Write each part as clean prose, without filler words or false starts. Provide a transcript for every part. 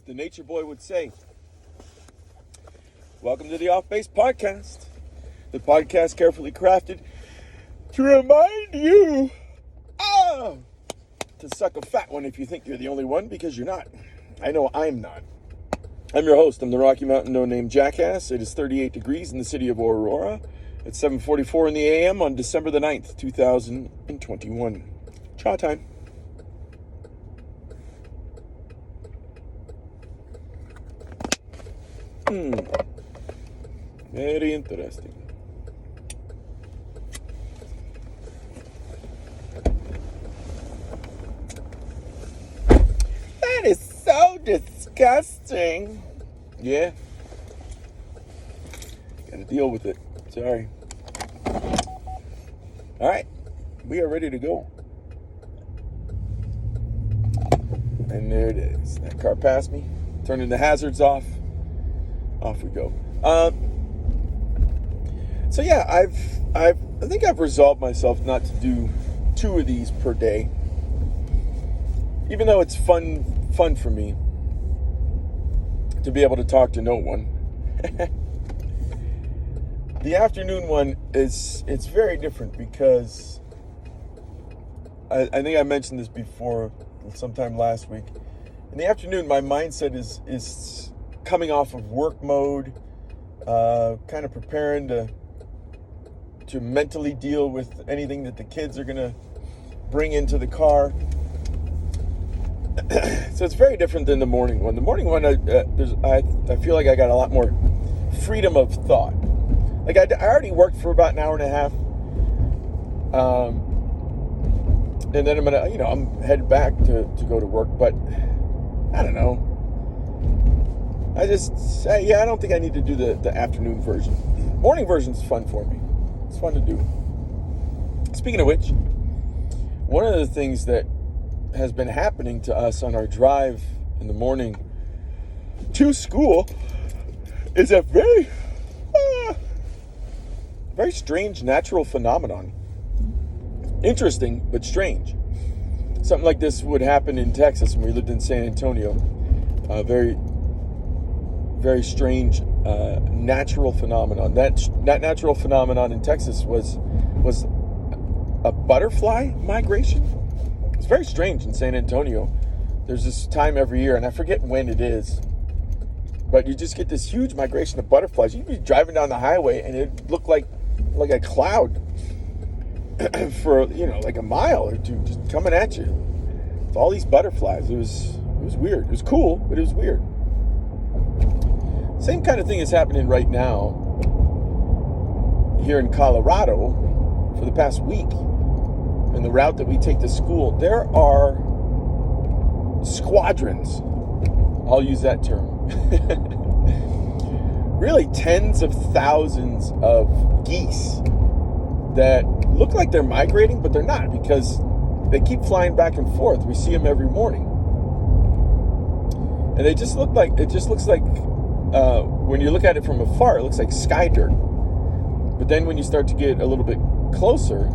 the nature boy would say. Welcome to the Off Base Podcast. The podcast carefully crafted to remind you to suck a fat one if you think you're the only one, because you're not. I know I'm not. I'm your host. I'm the Rocky Mountain no-name Jackass. It is 38 degrees in the city of Aurora. It's 7:44 in the a.m. on December the 9th, 2021. Cha time. Very interesting. That is so disgusting. Yeah. Gotta deal with it. Sorry. Alright. We are ready to go. And there it is. That car passed me. Turning the hazards off. Off we go. So yeah, I think I've resolved myself not to do 2 of these per day. Even though it's fun for me to be able to talk to no one. The afternoon one it's very different because I think I mentioned this before sometime last week. In the afternoon, my mindset is coming off of work mode, kind of preparing to mentally deal with anything that the kids are gonna bring into the car. So it's very different than the morning one. The morning one, I feel like I got a lot more freedom of thought. Like I already worked for about an hour and a half, and then I'm headed back to go to work. But I don't know. I don't think I need to do the afternoon version. Morning version is fun for me. It's fun to do. Speaking of which, one of the things that has been happening to us on our drive in the morning to school is a very strange natural phenomenon. Interesting, but strange. Something like this would happen in Texas when we lived in San Antonio. Very, very strange natural phenomenon. That natural phenomenon in Texas was a butterfly migration. It's very strange in San Antonio. There's this time every year, and I forget when it is, but you just get this huge migration of butterflies. You'd be driving down the highway, and it looked like a cloud for like a mile or two, just coming at you. With all these butterflies. It was weird. It was cool, but it was weird. Same kind of thing is happening right now here in Colorado for the past week. And the route that we take to school, there are squadrons. I'll use that term. Really tens of thousands of geese that look like they're migrating, but they're not, because they keep flying back and forth. We see them every morning. And it just looks like, when you look at it from afar, it looks like sky dirt. But then when you start to get a little bit closer,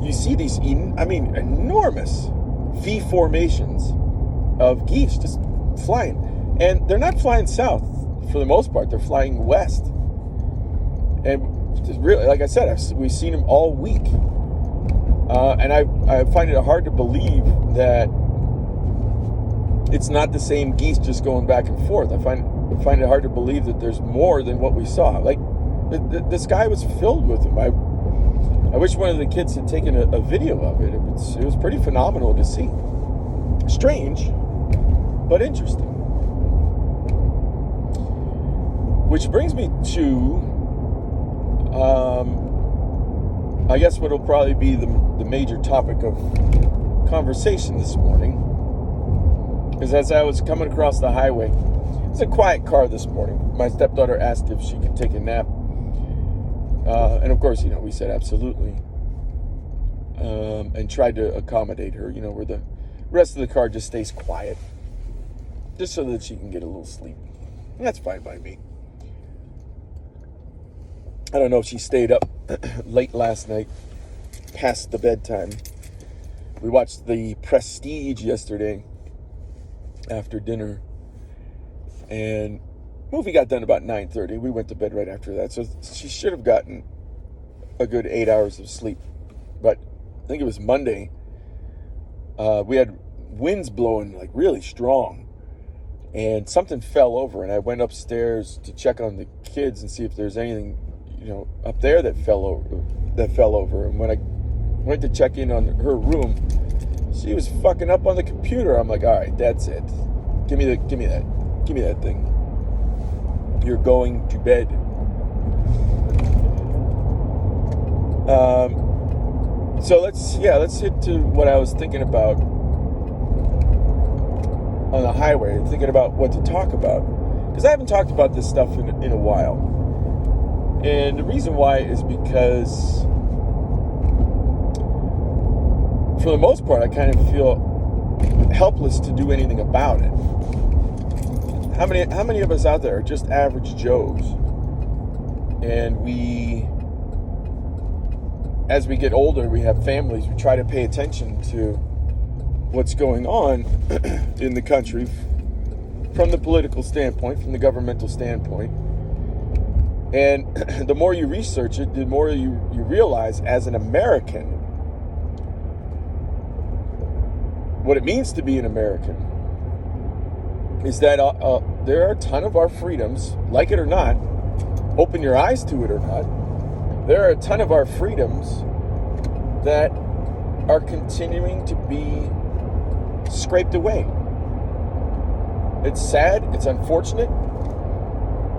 you see these enormous V formations of geese just flying. And they're not flying south for the most part. They're flying west. And just really, like I said, we've seen them all week. And I find it hard to believe that it's not the same geese just going back and forth. I find it hard to believe that there's more than what we saw. Like, the sky was filled with them. I wish one of the kids had taken a video of it. It was pretty phenomenal to see. Strange, but interesting. Which brings me to, I guess what will probably be the major topic of conversation this morning. Is as I was coming across the highway, it's a quiet car this morning. My stepdaughter asked if she could take a nap. And of course, we said absolutely. And tried to accommodate her, where the rest of the car just stays quiet. Just so that she can get a little sleep. And that's fine by me. I don't know if she stayed up late last night, past the bedtime. We watched The Prestige yesterday after dinner. And movie got done about 9:30. We went to bed right after that. So she should have gotten a good 8 hours of sleep. But I think it was Monday. We had winds blowing like really strong. And something fell over. And I went upstairs to check on the kids and see if there's anything, up there that fell over. And when I went to check in on her room, she was fucking up on the computer. I'm like, all right, that's it. Give me that thing. You're going to bed. So let's hit to what I was thinking about on the highway, thinking about what to talk about. Because I haven't talked about this stuff in a while. And the reason why is because for the most part, I kind of feel helpless to do anything about it. How many of us out there are just average Joes? And as we get older, we have families, we try to pay attention to what's going on in the country from the political standpoint, from the governmental standpoint. And the more you research it, the more you realize as an American what it means to be an American is that there are a ton of our freedoms, like it or not, open your eyes to it or not, there are a ton of our freedoms that are continuing to be scraped away. It's sad, it's unfortunate,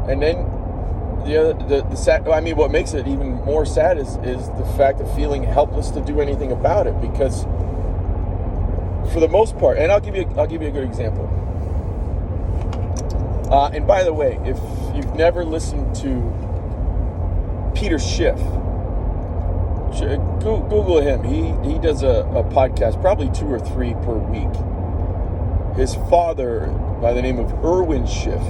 and then the sad, what makes it even more sad is the fact of feeling helpless to do anything about it, because for the most part, and I'll give you a good example. And by the way, if you've never listened to Peter Schiff, Google him. He does a podcast, probably 2 or 3 per week. His father, by the name of Irwin Schiff,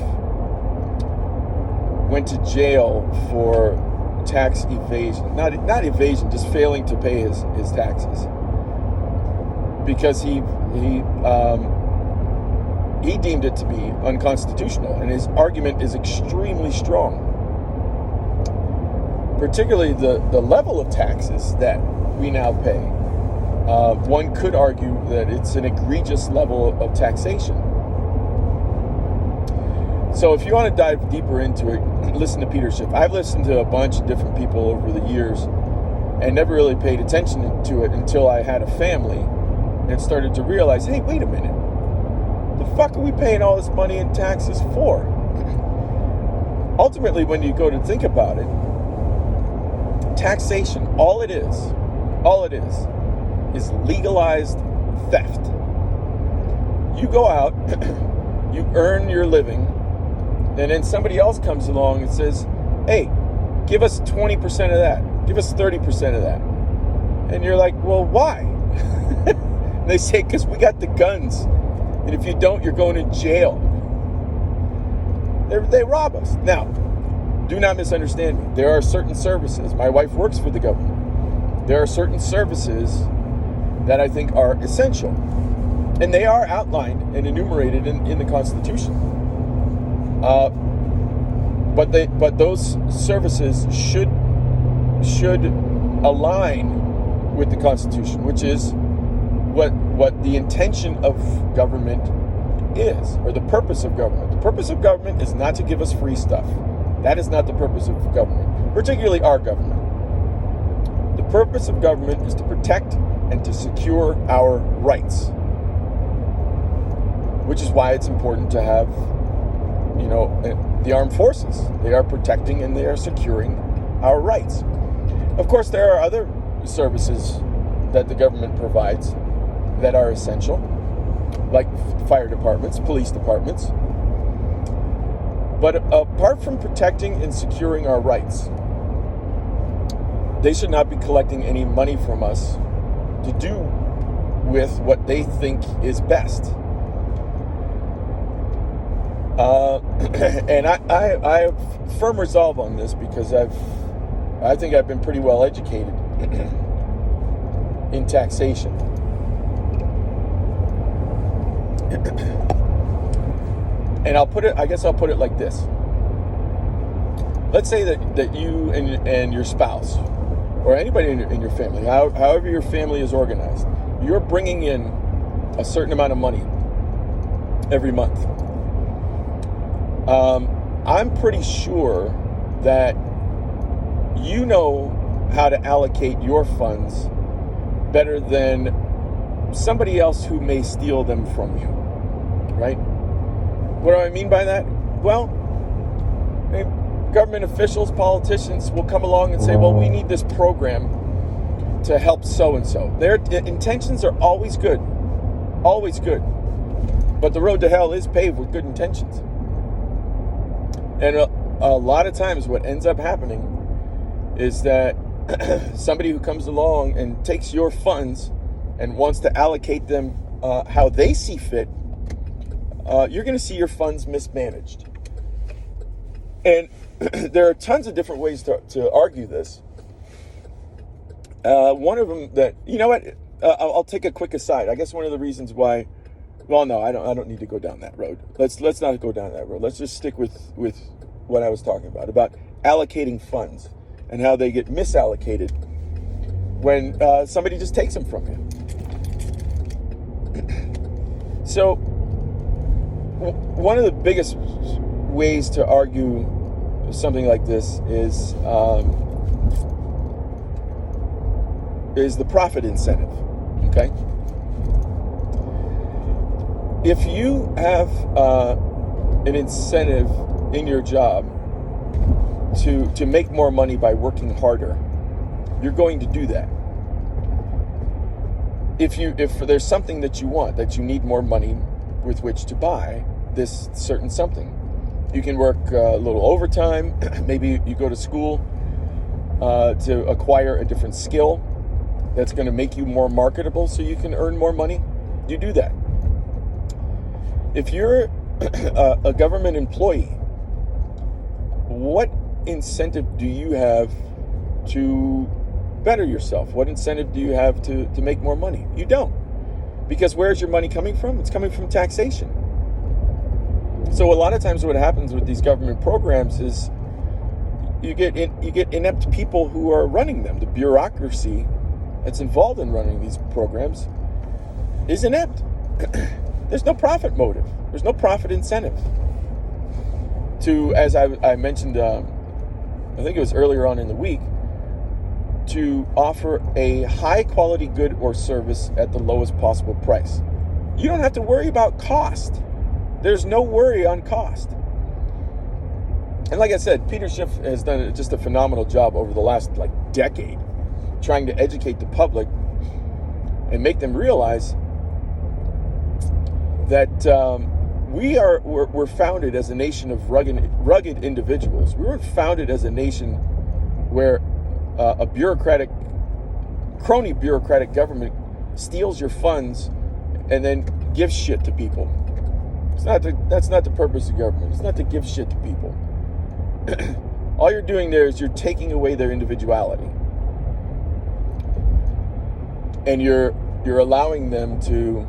went to jail for tax evasion. Not evasion, just failing to pay his taxes. Because he deemed it to be unconstitutional, and his argument is extremely strong. Particularly the level of taxes that we now pay. One could argue that it's an egregious level of taxation. So if you want to dive deeper into it, listen to Peter Schiff. I've listened to a bunch of different people over the years and never really paid attention to it until I had a family and started to realize, hey, wait a minute. The fuck are we paying all this money in taxes for? Ultimately, when you go to think about it, taxation, all it is legalized theft. You go out, you earn your living, and then somebody else comes along and says, hey, give us 20% of that, give us 30% of that. And you're like, well, why? And they say, because we got the guns, and if you don't, you're going to jail. They rob us. Now, do not misunderstand me. There are certain services. My wife works for the government. There are certain services that I think are essential. And they are outlined and enumerated in the Constitution. But those services should align with the Constitution, which is what the intention of government is, or the purpose of government. The purpose of government is not to give us free stuff. That is not the purpose of government, particularly our government. The purpose of government is to protect and to secure our rights, which is why it's important to have, the armed forces. They are protecting and they are securing our rights. Of course, there are other services that the government provides that are essential, like fire departments, police departments. But apart from protecting and securing our rights, they should not be collecting any money from us to do with what they think is best. And I have firm resolve on this because I think I've been pretty well educated in taxation. And I'll put it like this. Let's say that you and your spouse, or anybody in your family, however your family is organized, you're bringing in a certain amount of money every month. I'm pretty sure that you know how to allocate your funds better than somebody else who may steal them from you, right? What do I mean by that? Well, government officials, politicians will come along and say, well, we need this program to help so-and-so. Their intentions are always good, but the road to hell is paved with good intentions. And a lot of times what ends up happening is that somebody who comes along and takes your funds and wants to allocate them how they see fit, you're going to see your funds mismanaged. And there are tons of different ways to argue this. One of them that, you know what, I'll take a quick aside. I guess one of the reasons why, well, no, I don't need to go down that road. Let's not go down that road. Let's just stick with what I was talking about allocating funds and how they get misallocated when somebody just takes them from you. So one of the biggest ways to argue something like this is the profit incentive. Okay, if you have an incentive in your job to make more money by working harder, you're going to do that. If there's something that you want, that you need more money with which to buy this certain something, you can work a little overtime. Maybe you go to school to acquire a different skill that's going to make you more marketable so you can earn more money. You do that. If you're a government employee, what incentive do you have to better yourself? What incentive do you have to make more money? You don't. Because where's your money coming from? It's coming from taxation. So a lot of times what happens with these government programs is you get inept people who are running them. The bureaucracy that's involved in running these programs is inept. There's no profit motive. There's no profit incentive. To, as I mentioned, I think it was earlier on in the week, to offer a high quality good or service at the lowest possible price. You don't have to worry about cost. There's no worry on cost. And like I said, Peter Schiff has done just a phenomenal job over the last decade trying to educate the public and make them realize that we're founded as a nation of rugged individuals. We weren't founded as a nation where a crony bureaucratic government steals your funds and then gives shit to people. That's not the purpose of government. It's not to give shit to people. All you're doing there is you're taking away their individuality. And you're allowing them to,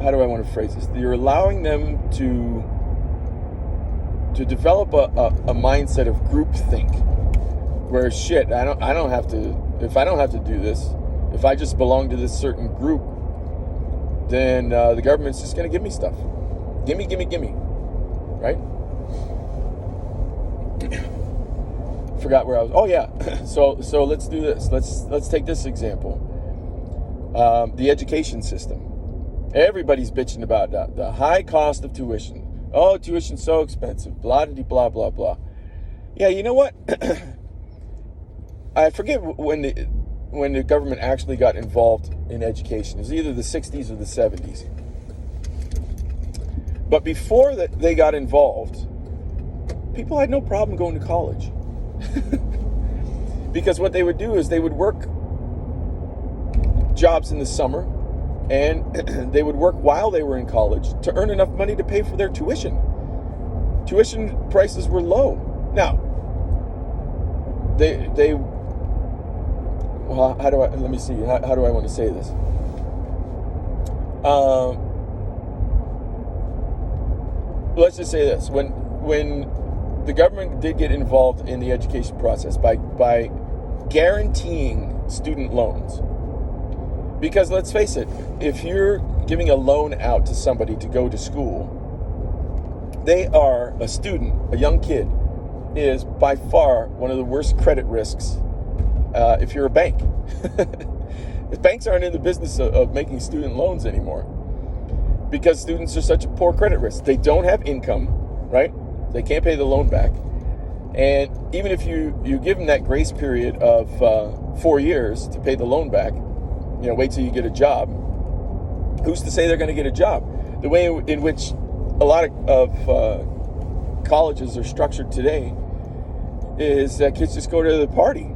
how do I want to phrase this? You're allowing them to develop a mindset of groupthink, where shit, I don't have to, if I don't have to do this, if I just belong to this certain group, then the government's just going to give me stuff. Gimme, right? Forgot where I was. Oh yeah. So let's do this. Let's take this example. The education system. Everybody's bitching about the high cost of tuition. Oh, tuition's so expensive. Blah blah blah blah. Yeah, you know what? I forget when the government actually got involved in education. It was either the 60s or the 70s. But before that they got involved, people had no problem going to college. Because what they would do is they would work jobs in the summer, and they would work while they were in college to earn enough money to pay for their tuition. Tuition prices were low. Now, well, how do I want to say this? let's just say this: when the government did get involved in the education process by guaranteeing student loans, because let's face it, if you're giving a loan out to somebody to go to school, they are a student, a young kid, is by far one of the worst credit risks if you're a bank. Banks aren't in the business of making student loans anymore because students are such a poor credit risk. They don't have income, right? They can't pay the loan back. And even if you give them that grace period of 4 years to pay the loan back, wait till you get a job, who's to say they're going to get a job? The way in which a lot of colleges are structured today is that kids just go to the party.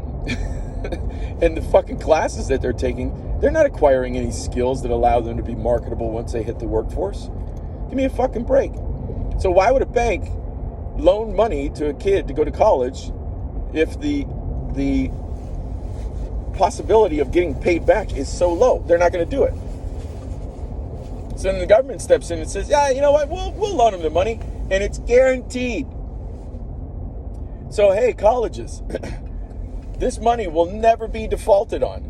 And the fucking classes that they're taking, they're not acquiring any skills that allow them to be marketable once they hit the workforce. Give me a fucking break. So why would a bank loan money to a kid to go to college if the possibility of getting paid back is so low? They're not going to do it. So then the government steps in and says, yeah, you know what, we'll loan them the money, and it's guaranteed. So, hey, colleges, this money will never be defaulted on.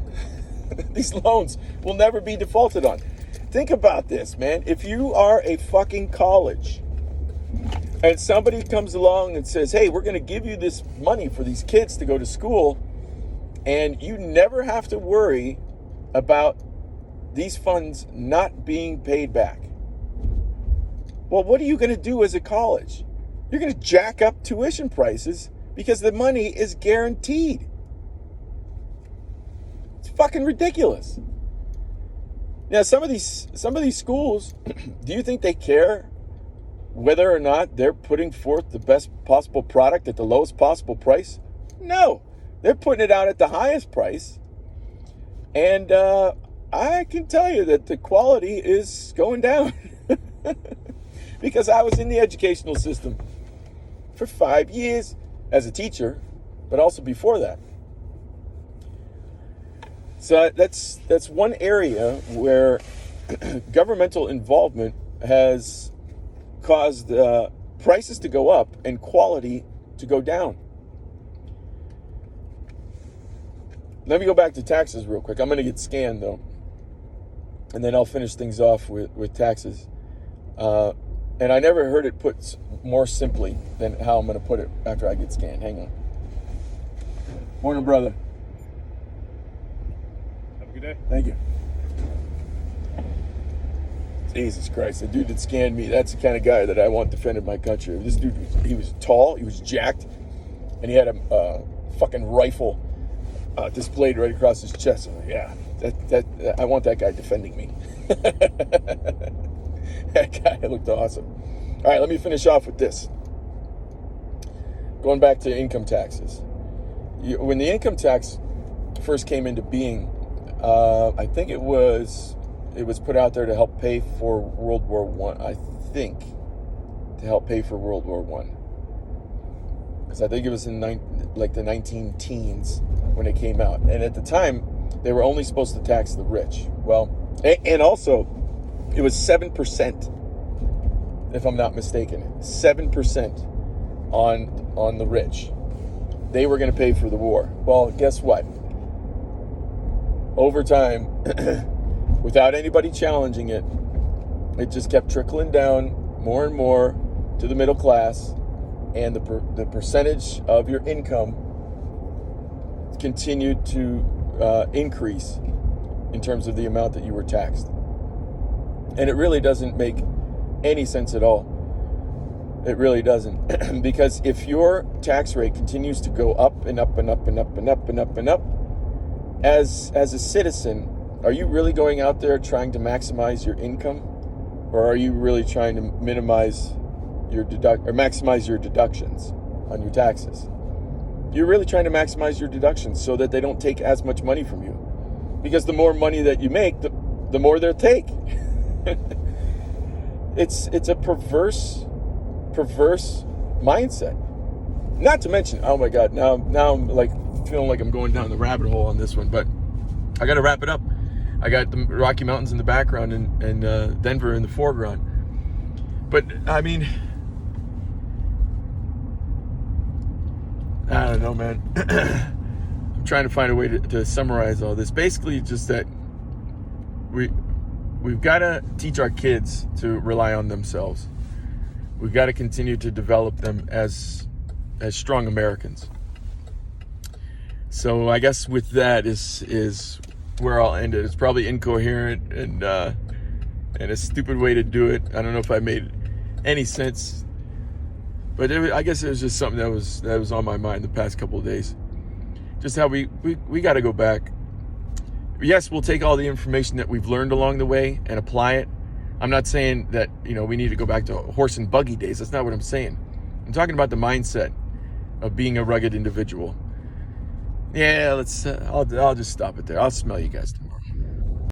These loans will never be defaulted on. Think about this, man. If you are a fucking college and somebody comes along and says, hey, we're going to give you this money for these kids to go to school, and you never have to worry about these funds not being paid back. Well, what are you going to do as a college? You're going to jack up tuition prices because the money is guaranteed. It's fucking ridiculous. Now, some of these schools, do you think they care whether or not they're putting forth the best possible product at the lowest possible price? No, they're putting it out at the highest price. And I can tell you that the quality is going down because I was in the educational system for 5 years as a teacher, but also before that. So that's one area where governmental involvement has caused prices to go up and quality to go down. Let me go back to taxes real quick. I'm going to get scanned, though, and then I'll finish things off with taxes. And I never heard it put more simply than how I'm going to put it after I get scanned. Hang on. Morning, brother. Have a good day. Thank you. Jesus Christ, the dude that scanned me, that's the kind of guy that I want defending my country. This dude, he was tall, he was jacked, and he had a fucking rifle displayed right across his chest. I'm like, yeah, that I want that guy defending me. That guy looked awesome. All right, let me finish off with this. Going back to income taxes. When the income tax first came into being, I think it was put out there to help pay for World War I. I think to help pay for World War I. Because I think it was in the 19-teens when it came out. And at the time, they were only supposed to tax the rich. Well, and also, it was 7%, if I'm not mistaken. 7% on the rich. They were going to pay for the war. Well, guess what? Over time, without anybody challenging it, it just kept trickling down more and more to the middle class, and the percentage of your income continued to increase in terms of the amount that you were taxed. And it really doesn't make any sense at all. It really doesn't. Because if your tax rate continues to go up and up and up and up and up and up and up, as a citizen, are you really going out there trying to maximize your income? Or are you really trying to minimize maximize your deductions on your taxes? You're really trying to maximize your deductions so that they don't take as much money from you. Because the more money that you make, the more they'll take. It's a perverse mindset. Not to mention, oh my God, now I'm like feeling like I'm going down the rabbit hole on this one, but I got to wrap it up. I got the Rocky Mountains in the background and Denver in the foreground. But I mean, I don't know, man. I'm trying to find a way to summarize all this. Basically, just that we've got to teach our kids to rely on themselves. We've got to continue to develop them as strong Americans. So I guess with that is where I'll end it. It's probably incoherent and a stupid way to do it. I don't know if I made any sense, but I guess it was just something that was on my mind the past couple of days. Just how we got to go back. Yes, we'll take all the information that we've learned along the way and apply it. I'm not saying that we need to go back to horse and buggy days. That's not what I'm saying. I'm talking about the mindset of being a rugged individual. Yeah, I'll just stop it there. I'll smell you guys tomorrow.